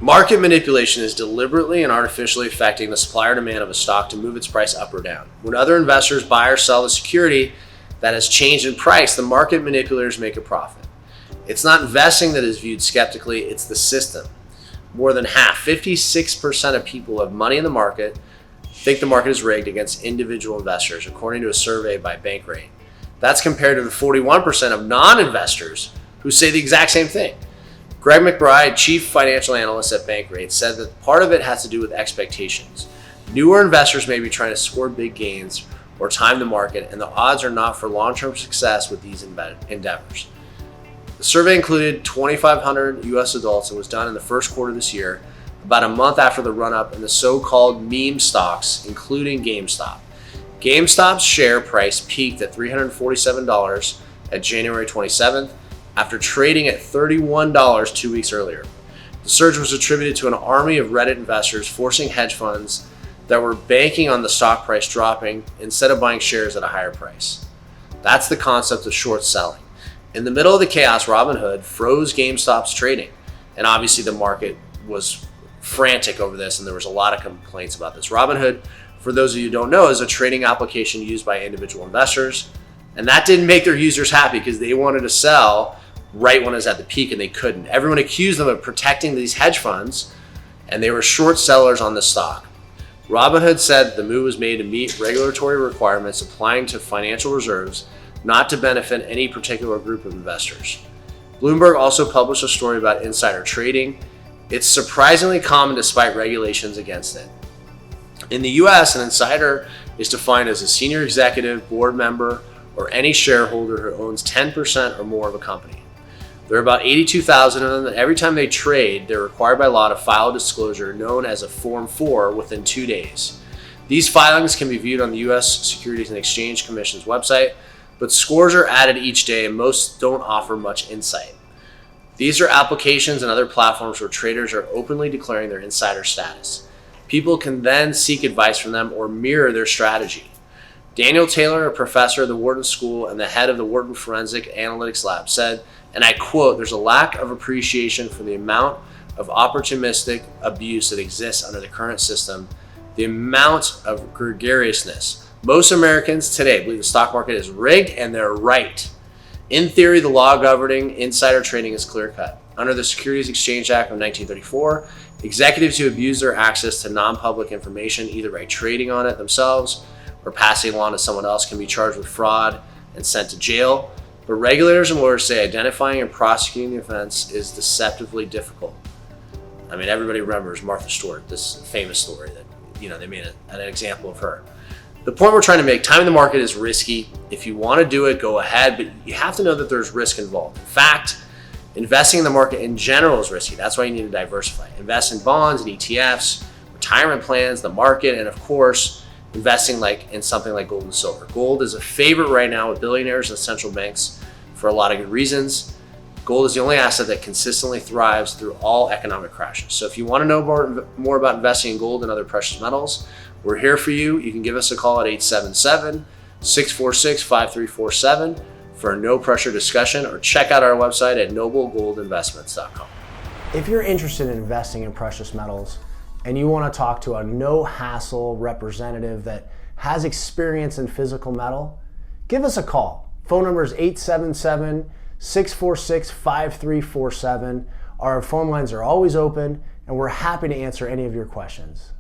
Market manipulation is deliberately and artificially affecting the supply or demand of a stock to move its price up or down. When other investors buy or sell the security that has changed in price, the market manipulators make a profit. It's not investing that is viewed skeptically, it's the system. More than half, 56% of people who have money in the market think the market is rigged against individual investors, according to a survey by Bankrate. That's compared to the 41% of non-investors who say the exact same thing. Greg McBride, chief financial analyst at Bankrate, said that part of it has to do with expectations. Newer investors may be trying to score big gains or time the market, and the odds are not for long-term success with these endeavors. The survey included 2,500 U.S. adults and was done in the first quarter of this year, about a month after the run-up in the so-called meme stocks, including GameStop. GameStop's share price peaked at $347 at January 27th, after trading at $31 2 weeks earlier. The surge was attributed to an army of Reddit investors forcing hedge funds that were banking on the stock price dropping instead of buying shares at a higher price. That's the concept of short selling. In the middle of the chaos, Robinhood froze GameStop's trading, and obviously the market was frantic over this, and there was a lot of complaints about this. Robinhood, for those of you who don't know, is a trading application used by individual investors, and that didn't make their users happy because they wanted to sell right when it was at the peak and they couldn't. Everyone accused them of protecting these hedge funds, and they were short sellers on the stock. Robinhood said the move was made to meet regulatory requirements applying to financial reserves, not to benefit any particular group of investors. Bloomberg also published a story about insider trading. It's surprisingly common despite regulations against it. In the US, an insider is defined as a senior executive, board member, or any shareholder who owns 10% or more of a company. There are about 82,000 of them, and every time they trade, they're required by law to file a disclosure known as a Form 4 within 2 days. These filings can be viewed on the U.S. Securities and Exchange Commission's website, but scores are added each day and most don't offer much insight. These are applications and other platforms where traders are openly declaring their insider status. People can then seek advice from them or mirror their strategy. Daniel Taylor, a professor at the Wharton School and the head of the Wharton Forensic Analytics Lab, said, and I quote, "There's a lack of appreciation for the amount of opportunistic abuse that exists under the current system, the amount of gregariousness. Most Americans today believe the stock market is rigged, and they're right. In theory, the law governing insider trading is clear-cut. Under the Securities Exchange Act of 1934, executives who abuse their access to non-public information, either by trading on it themselves or passing it on to someone else, can be charged with fraud and sent to jail. But regulators and lawyers say identifying and prosecuting the offense is deceptively difficult." I mean, everybody remembers Martha Stewart, this famous story that, they made an example of her. The point we're trying to make, timing the market is risky. If you want to do it, go ahead, but you have to know that there's risk involved. In fact, investing in the market in general is risky. That's why you need to diversify. Invest in bonds and ETFs, retirement plans, the market, and of course, investing in something like gold and silver. Gold is a favorite right now with billionaires and central banks for a lot of good reasons. Gold is the only asset that consistently thrives through all economic crashes. So if you want to know more about investing in gold and other precious metals, we're here for you. You can give us a call at 877-646-5347 for a no-pressure discussion, or check out our website at noblegoldinvestments.com. If you're interested in investing in precious metals and you want to talk to a no-hassle representative that has experience in physical metal, give us a call. Phone number is 877-646-5347. Our phone lines are always open, and we're happy to answer any of your questions.